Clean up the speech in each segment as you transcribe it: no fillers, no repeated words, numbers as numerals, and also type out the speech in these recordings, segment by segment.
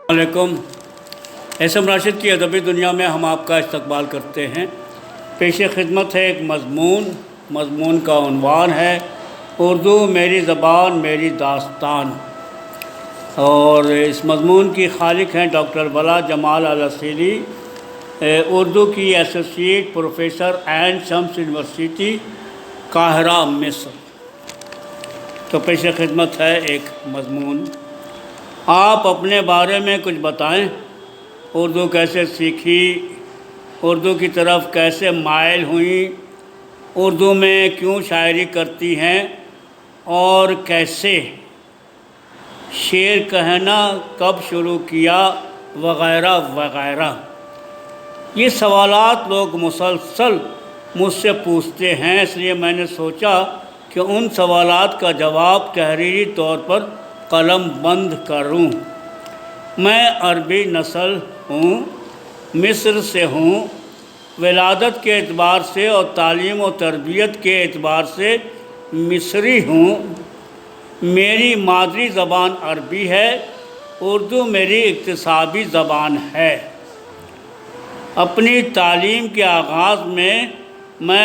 علیکم ایسم راشد کی ادبی دنیا میں ہم آپ کا استقبال کرتے ہیں۔ پیش خدمت ہے ایک مضمون کا عنوان ہے اردو میری زبان میری داستان، اور اس مضمون کی خالق ہیں ڈاکٹر بلا جمال الاسیلی، اردو کی ایسوسیٹ پروفیسر عین شمس یونیورسٹی قاہرہ مصر۔ تو پیش خدمت ہے ایک مضمون۔ آپ اپنے بارے میں کچھ بتائیں، اردو کیسے سیکھی، اردو کی طرف کیسے مائل ہوئیں، اردو میں کیوں شاعری کرتی ہیں، اور کیسے شعر کہنا کب شروع کیا، وغیرہ وغیرہ۔ یہ سوالات لوگ مسلسل مجھ سے پوچھتے ہیں، اس لیے میں نے سوچا کہ ان سوالات کا جواب تحریری طور پر قلم بند کروں۔ میں عربی نسل ہوں، مصر سے ہوں، ولادت کے اعتبار سے اور تعلیم و تربیت کے اعتبار سے مصری ہوں۔ میری مادری زبان عربی ہے، اردو میری اکتسابی زبان ہے۔ اپنی تعلیم کے آغاز میں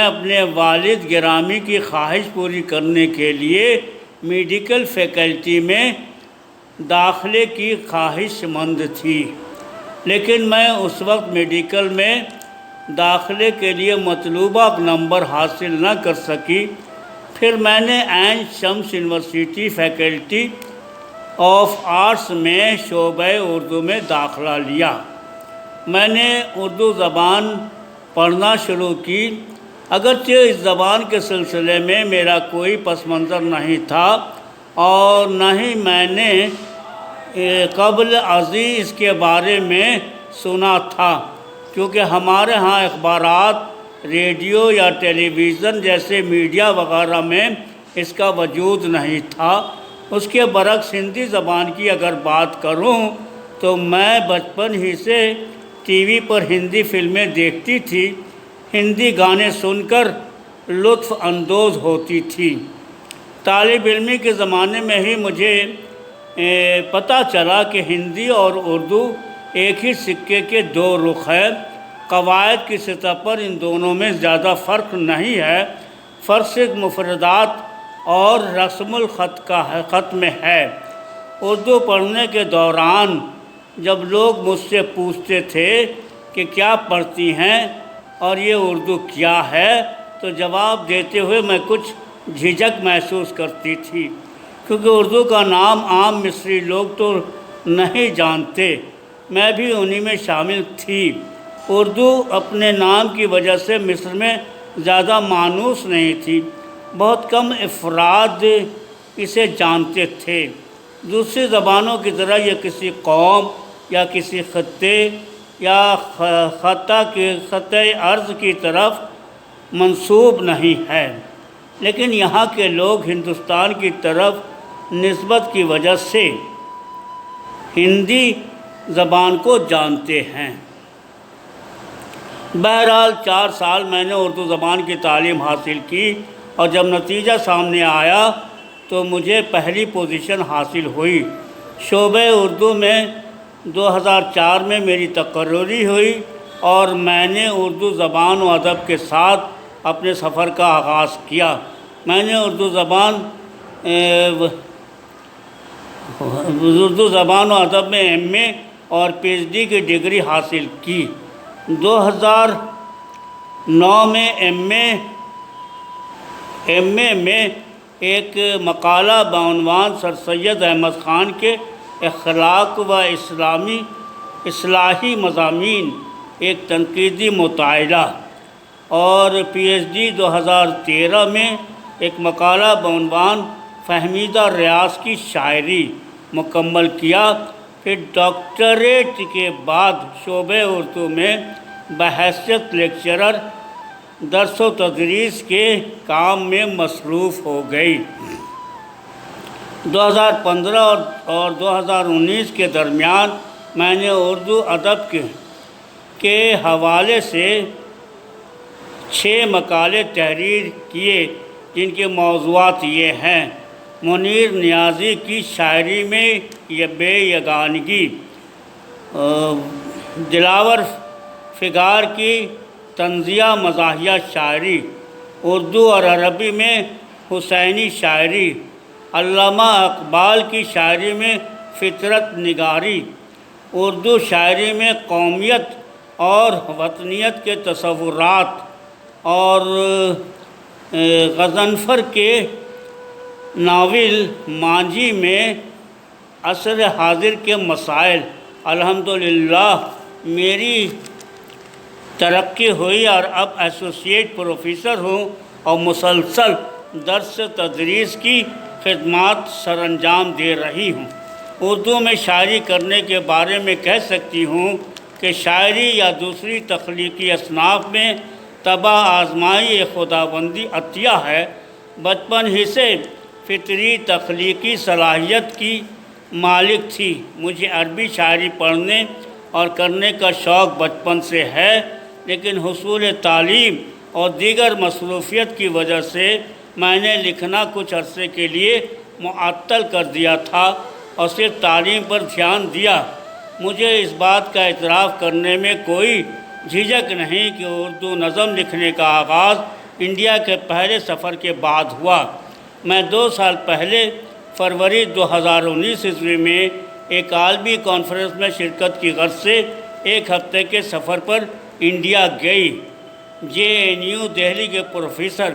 اپنے والد گرامی کی خواہش پوری کرنے کے لیے میڈیکل فیکلٹی میں داخلے کی خواہش مند تھی، لیکن میں اس وقت میڈیکل میں داخلے کے لیے مطلوبہ نمبر حاصل نہ کر سکی۔ پھر میں نے عین شمس یونیورسٹی فیکلٹی آف آرٹس میں شعبہ اردو میں داخلہ لیا۔ میں نے اردو زبان پڑھنا شروع کی، اگرچہ اس زبان کے سلسلے میں میرا کوئی پس منظر نہیں تھا اور نہ ہی میں نے قبل ازیں اس کے بارے میں سنا تھا، کیونکہ ہمارے ہاں اخبارات، ریڈیو یا ٹیلی ویژن جیسے میڈیا وغیرہ میں اس کا وجود نہیں تھا۔ اس کے برعکس ہندی زبان کی اگر بات کروں تو میں بچپن ہی سے ٹی وی پر ہندی فلمیں دیکھتی تھی، ہندی گانے سن کر لطف اندوز ہوتی تھی۔ طالب علمی کے زمانے میں ہی مجھے پتہ چلا کہ ہندی اور اردو ایک ہی سکے کے دو رخ ہیں۔ قواعد کی سطح پر ان دونوں میں زیادہ فرق نہیں ہے، فرق صرف مفردات اور رسم الخط میں ہے۔ اردو پڑھنے کے دوران جب لوگ مجھ سے پوچھتے تھے کہ کیا پڑھتی ہیں اور یہ اردو کیا ہے، تو جواب دیتے ہوئے میں کچھ جھجک محسوس کرتی تھی، کیونکہ اردو کا نام عام مصری لوگ تو نہیں جانتے، میں بھی انہی میں شامل تھی۔ اردو اپنے نام کی وجہ سے مصر میں زیادہ مانوس نہیں تھی، بہت کم افراد اسے جانتے تھے۔ دوسری زبانوں کی طرح یہ کسی قوم یا کسی خطے یا خطۂ ارض کی طرف منسوب نہیں ہے، لیکن یہاں کے لوگ ہندوستان کی طرف نسبت کی وجہ سے ہندی زبان کو جانتے ہیں۔ بہرحال 4 سال میں نے اردو زبان کی تعلیم حاصل کی، اور جب نتیجہ سامنے آیا تو مجھے پہلی پوزیشن حاصل ہوئی۔ شعبہ اردو میں 2004 میں میری تقرری ہوئی اور میں نے اردو زبان و ادب کے ساتھ اپنے سفر کا آغاز کیا۔ میں نے اردو زبان و ادب میں ایم اے اور پی ایچ ڈی کی ڈگری حاصل کی۔ 2009 میں ایم اے میں ایک مقالہ بعنوان سر سید احمد خان کے اخلاق و اصلاحی مضامین، ایک تنقیدی مطالعہ، اور پی ایچ ڈی 2013 میں ایک مقالہ بعنوان فہمیدہ ریاض کی شاعری مکمل کیا۔ پھر ڈاکٹریٹ کے بعد شعبہ اردو میں بحیثیت لیکچرر درس و تدریس کے کام میں مصروف ہو گئی۔ 2015 اور 2019 کے درمیان میں نے اردو ادب کے حوالے سے 6 مقالے تحریر کیے، جن کے موضوعات یہ ہیں: منیر نیازی کی شاعری میں یہ بے یگانگی، دلاور فگار کی طنزیہ مزاحیہ شاعری، اردو اور عربی میں حسینی شاعری، علامہ اقبال کی شاعری میں فطرت نگاری، اردو شاعری میں قومیت اور وطنیت کے تصورات، اور غضنفر کے ناول مانجھی میں عصر حاضر کے مسائل۔ الحمدللہ میری ترقی ہوئی اور اب ایسوسیٹ پروفیسر ہوں اور مسلسل درس تدریس کی خدمات سر انجام دے رہی ہوں۔ اردو میں شاعری کرنے کے بارے میں کہہ سکتی ہوں کہ شاعری یا دوسری تخلیقی اصناف میں طبع آزمائی خداوندی عطیہ ہے۔ بچپن ہی سے فطری تخلیقی صلاحیت کی مالک تھی۔ مجھے عربی شاعری پڑھنے اور کرنے کا شوق بچپن سے ہے، لیکن حصول تعلیم اور دیگر مصروفیت کی وجہ سے میں نے لکھنا کچھ عرصے کے لیے معطل کر دیا تھا اور صرف تعلیم پر دھیان دیا۔ مجھے اس بات کا اعتراف کرنے میں کوئی جھجک نہیں کہ اردو نظم لکھنے کا آغاز انڈیا کے پہلے سفر کے بعد ہوا۔ میں 2 سال پہلے فروری 2019 عیسوی میں ایک عالمی کانفرنس میں شرکت کی غرض سے 1 ہفتے کے سفر پر انڈیا گئی۔ JNU دہلی کے پروفیسر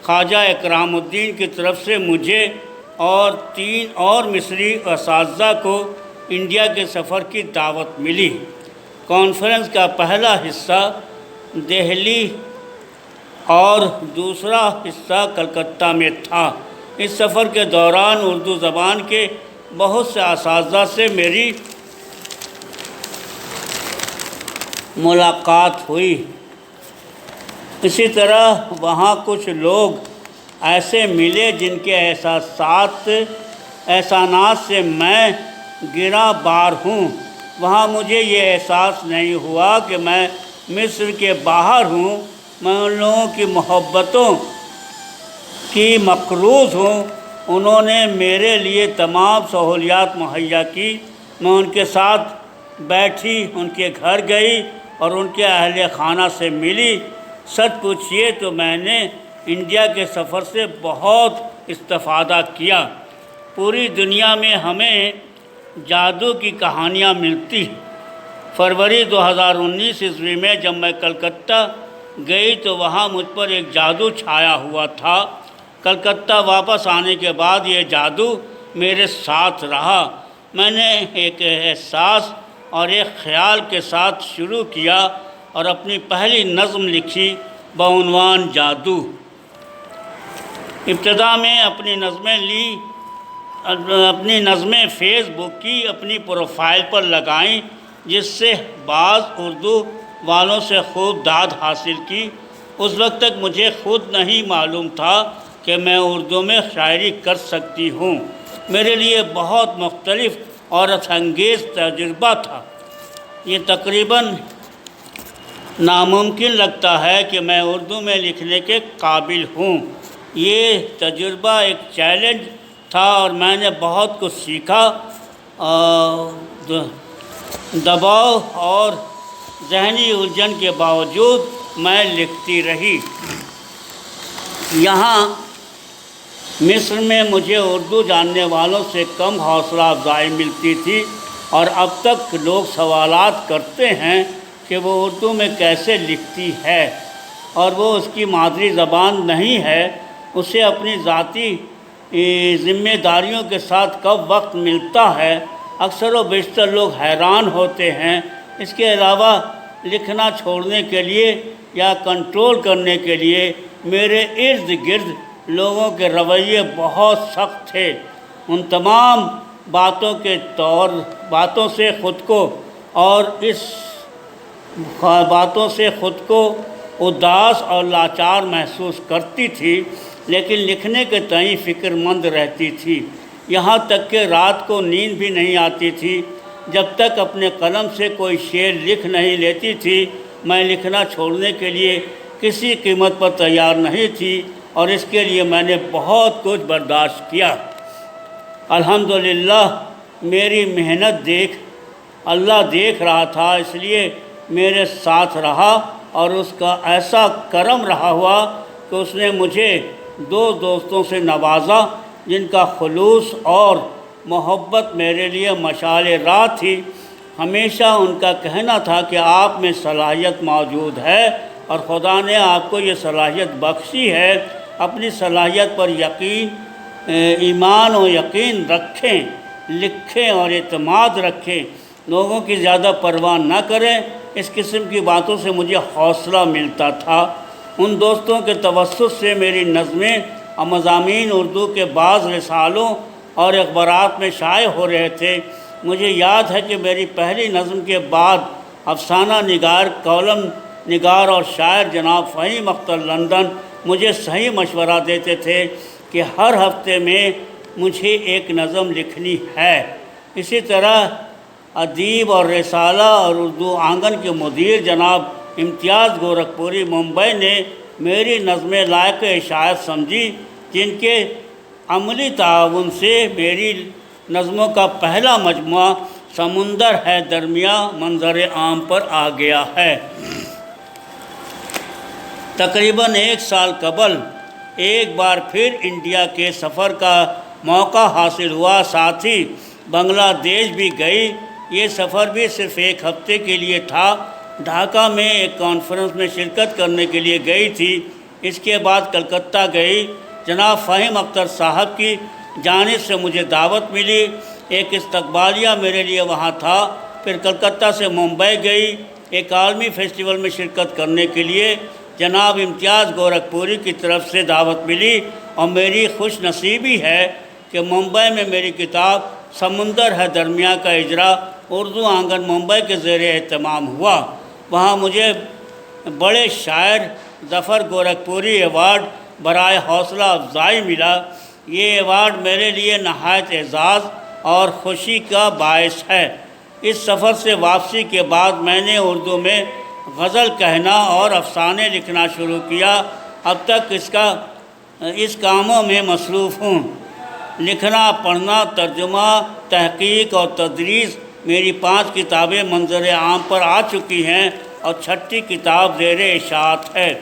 خواجہ اکرام الدین کی طرف سے مجھے اور 3 اور مصری اساتذہ کو انڈیا کے سفر کی دعوت ملی۔ کانفرنس کا پہلا حصہ دہلی اور دوسرا حصہ کلکتہ میں تھا۔ اس سفر کے دوران اردو زبان کے بہت سے اساتذہ سے میری ملاقات ہوئی۔ اسی طرح وہاں کچھ لوگ ایسے ملے جن کے احسانات سے میں گراں بار ہوں۔ وہاں مجھے یہ احساس نہیں ہوا کہ میں مصر کے باہر ہوں، میں ان لوگوں کی محبتوں کی مقروض ہوں۔ انہوں نے میرے لیے تمام سہولیات مہیا کی۔ میں ان کے ساتھ بیٹھی، ان کے گھر گئی اور ان کے اہل خانہ سے ملی۔ سچ پوچھیے تو میں نے انڈیا کے سفر سے بہت استفادہ کیا۔ پوری دنیا میں ہمیں جادو کی کہانیاں ملتی۔ فروری 2019 عیسوی میں جب میں کلکتہ گئی تو وہاں مجھ پر ایک جادو چھایا ہوا تھا۔ کلکتہ واپس آنے کے بعد یہ جادو میرے ساتھ رہا۔ میں نے ایک احساس اور ایک خیال کے ساتھ شروع کیا اور اپنی پہلی نظم لکھی بعنوان جادو۔ ابتدا میں اپنی نظمیں فیس بک کی اپنی پروفائل پر لگائیں، جس سے بعض اردو والوں سے خوب داد حاصل کی۔ اس وقت تک مجھے خود نہیں معلوم تھا کہ میں اردو میں شاعری کر سکتی ہوں۔ میرے لیے بہت مختلف اور حیرت انگیز تجربہ تھا۔ یہ تقریباً ناممکن لگتا ہے کہ میں اردو میں لکھنے کے قابل ہوں۔ یہ تجربہ ایک چیلنج تھا اور میں نے بہت کچھ سیکھا۔ دباؤ اور ذہنی الجھن کے باوجود میں لکھتی رہی۔ یہاں مصر میں مجھے اردو جاننے والوں سے کم حوصلہ افزائی ملتی تھی، اور اب تک لوگ سوالات کرتے ہیں کہ وہ اردو میں کیسے لکھتی ہے، اور وہ اس کی مادری زبان نہیں ہے، اسے اپنی ذاتی ذمہ داریوں کے ساتھ کب وقت ملتا ہے۔ اکثر و بیشتر لوگ حیران ہوتے ہیں۔ اس کے علاوہ لکھنا چھوڑنے کے لیے یا کنٹرول کرنے کے لیے میرے ارد گرد لوگوں کے رویے بہت سخت تھے۔ ان تمام باتوں سے خود کو اداس اور لاچار محسوس کرتی تھی، لیکن لکھنے کے تئیں فکر مند رہتی تھی۔ یہاں تک کہ رات کو نیند بھی نہیں آتی تھی جب تک اپنے قلم سے کوئی شعر لکھ نہیں لیتی تھی۔ میں لکھنا چھوڑنے کے لیے کسی قیمت پر تیار نہیں تھی، اور اس کے لیے میں نے بہت کچھ برداشت کیا۔ الحمدللہ میری محنت دیکھ اللہ دیکھ رہا تھا، اس لیے میرے ساتھ رہا، اور اس کا ایسا کرم رہا ہوا کہ اس نے مجھے 2 دوستوں سے نوازا جن کا خلوص اور محبت میرے لیے مشعل راہ تھی۔ ہمیشہ ان کا کہنا تھا کہ آپ میں صلاحیت موجود ہے اور خدا نے آپ کو یہ صلاحیت بخشی ہے، اپنی صلاحیت پر ایمان و یقین رکھیں، لکھیں اور اعتماد رکھیں، لوگوں کی زیادہ پرواہ نہ کریں۔ اس قسم کی باتوں سے مجھے حوصلہ ملتا تھا۔ ان دوستوں کے توسط سے میری نظمیں اور مضامین اردو کے بعض رسالوں اور اخبارات میں شائع ہو رہے تھے۔ مجھے یاد ہے کہ میری پہلی نظم کے بعد افسانہ نگار، کالم نگار اور شاعر جناب فہیم اختر لندن مجھے صحیح مشورہ دیتے تھے کہ ہر ہفتے میں مجھے ایک نظم لکھنی ہے۔ اسی طرح ادیب اور رسالہ اور اردو آنگن کے مدیر جناب امتیاز گورکھپوری ممبئی نے میری نظمیں لائق اشاعت سمجھی، جن کے عملی تعاون سے میری نظموں کا پہلا مجموعہ سمندر ہے درمیاں منظر عام پر آ گیا ہے۔ تقریباً 1 سال قبل ایک بار پھر انڈیا کے سفر کا موقع حاصل ہوا، ساتھ ہی بنگلہ دیش بھی گئی۔ یہ سفر بھی صرف 1 ہفتے کے لیے تھا۔ ڈھاکہ میں ایک کانفرنس میں شرکت کرنے کے لیے گئی تھی۔ اس کے بعد کلکتہ گئی۔ جناب فہیم اختر صاحب کی جانب سے مجھے دعوت ملی، ایک استقبالیہ میرے لیے وہاں تھا۔ پھر کلکتہ سے ممبئی گئی، ایک عالمی فیسٹیول میں شرکت کرنے کے لیے جناب امتیاز گورکھپوری کی طرف سے دعوت ملی، اور میری خوش نصیبی ہے کہ ممبئی میں میری کتاب سمندر ہے درمیاں کا اجرا اردو آنگن ممبئی کے زیر اہتمام ہوا۔ وہاں مجھے بڑے شاعر ظفر گورکھپوری ایوارڈ برائے حوصلہ افزائی ملا۔ یہ ایوارڈ میرے لیے نہایت اعزاز اور خوشی کا باعث ہے۔ اس سفر سے واپسی کے بعد میں نے اردو میں غزل کہنا اور افسانے لکھنا شروع کیا۔ اب تک اس کاموں میں مصروف ہوں۔ لکھنا، پڑھنا، ترجمہ، تحقیق اور تدریس، میری 5 کتابیں منظر عام پر آ چکی ہیں اور 6ٹھی کتاب زیر اشاعت ہے۔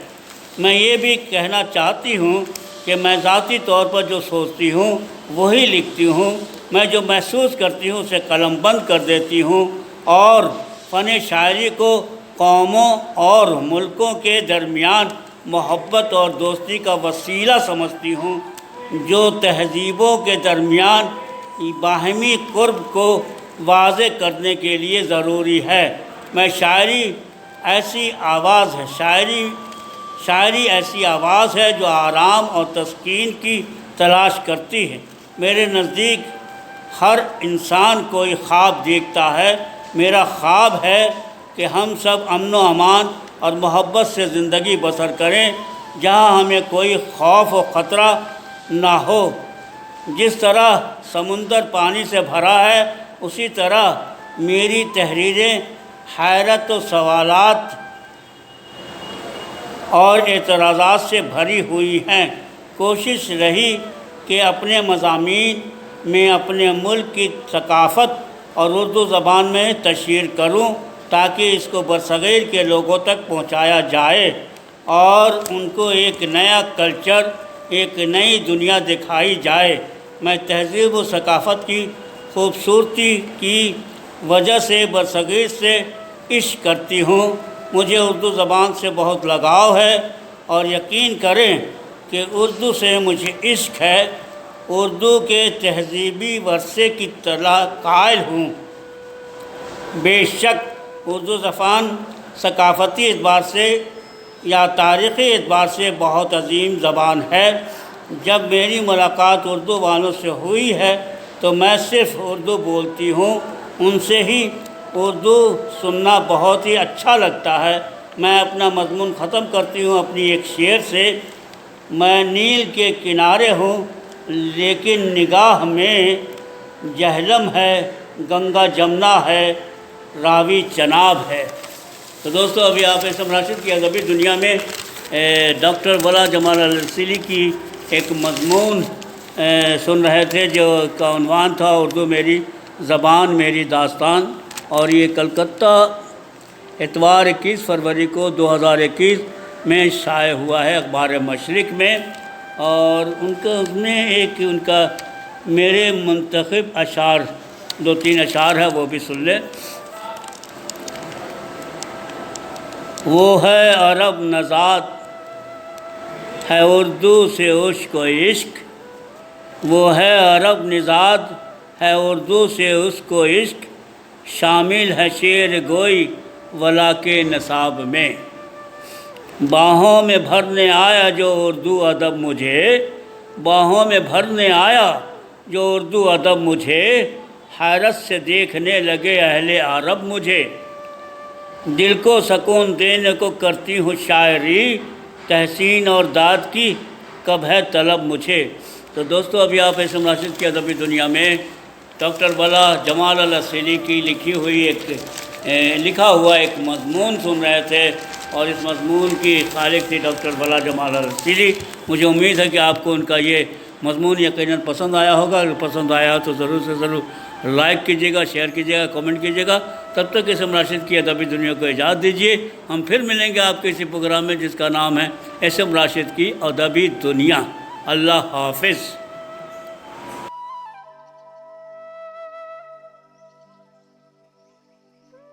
میں یہ بھی کہنا چاہتی ہوں کہ میں ذاتی طور پر جو سوچتی ہوں وہی لکھتی ہوں۔ میں جو محسوس کرتی ہوں اسے قلم بند کر دیتی ہوں، اور فن شاعری کو قوموں اور ملکوں کے درمیان محبت اور دوستی کا وسیلہ سمجھتی ہوں، جو تہذیبوں کے درمیان باہمی قرب کو واضح کرنے کے لیے ضروری ہے۔ شاعری ایسی آواز ہے جو آرام اور تسکین کی تلاش کرتی ہے۔ میرے نزدیک ہر انسان کوئی خواب دیکھتا ہے۔ میرا خواب ہے کہ ہم سب امن و امان اور محبت سے زندگی بسر کریں، جہاں ہمیں کوئی خوف و خطرہ نہ ہو۔ جس طرح سمندر پانی سے بھرا ہے، اسی طرح میری تحریریں حیرت و سوالات اور اعتراضات سے بھری ہوئی ہیں۔ کوشش رہی کہ اپنے مضامین میں اپنے ملک کی ثقافت اور اردو زبان میں تشہیر کروں، تاکہ اس کو برصغیر کے لوگوں تک پہنچایا جائے اور ان کو ایک نیا کلچر، ایک نئی دنیا دکھائی جائے۔ میں تہذیب و ثقافت کی خوبصورتی کی وجہ سے برصغیر سے عشق کرتی ہوں۔ مجھے اردو زبان سے بہت لگاؤ ہے، اور یقین کریں کہ اردو سے مجھے عشق ہے۔ اردو کے تہذیبی ورثے کی قائل ہوں۔ بے شک اردو زبان ثقافتی اعتبار سے یا تاریخی اعتبار سے بہت عظیم زبان ہے۔ جب میری ملاقات اردو والوں سے ہوئی ہے تو میں صرف اردو بولتی ہوں، ان سے ہی اردو سننا بہت ہی اچھا لگتا ہے۔ میں اپنا مضمون ختم کرتی ہوں اپنی ایک شعر سے۔ میں نیل کے کنارے ہوں، لیکن نگاہ میں جہلم ہے، گنگا جمنا ہے، راوی چناب ہے۔ تو دوستو، ابھی آپ نے مشاہدہ کیا ادبی دنیا میں ڈاکٹر ولا جمال الرسیلی کی ایک مضمون سن رہے تھے، جو کا عنوان تھا اردو میری زبان میری داستان۔ اور یہ کلکتہ اتوار 21 فروری کو 2021 میں شائع ہوا ہے اخبار مشرق میں۔ اور اس میں ایک ان کا میرے منتخب اشعار 2-3 اشعار ہے، وہ بھی سن لیں۔ وہ ہے عرب نژاد ہے اردو سے عشق و عشق، وہ ہے عرب نژاد ہے اردو سے عشق و عشق، شامل ہے شعر گوئی ولا کے نصاب میں، باہوں میں بھرنے آیا جو اردو ادب مجھے، باہوں میں بھرنے آیا جو اردو ادب مجھے، حیرت سے دیکھنے لگے اہل عرب مجھے، دل کو سکون دینے کو کرتی ہوں شاعری، تحسین اور داد کی کب ہے طلب مجھے۔ تو دوستو ابھی آپ اسم راشد کی ادبی دنیا میں ڈاکٹر بلا جمال الاسیلی کی لکھا ہوا ایک مضمون سن رہے تھے، اور اس مضمون کی خالق تھی ڈاکٹر بلا جمال الاسیلی۔ مجھے امید ہے کہ آپ کو ان کا یہ مضمون یقیناً پسند آیا ہوگا۔ اگر پسند آیا تو ضرور سے ضرور لائک کیجیے گا، شیئر کیجیے گا، کمنٹ کیجیے گا۔ تب تک اسم راشد کی ادبی دنیا کو اجازت دیجیے، ہم پھر ملیں گے آپ کے اسی پروگرام میں جس کا نام ہے اسم راشد کی ادبی دنیا۔ اللہ حافظ۔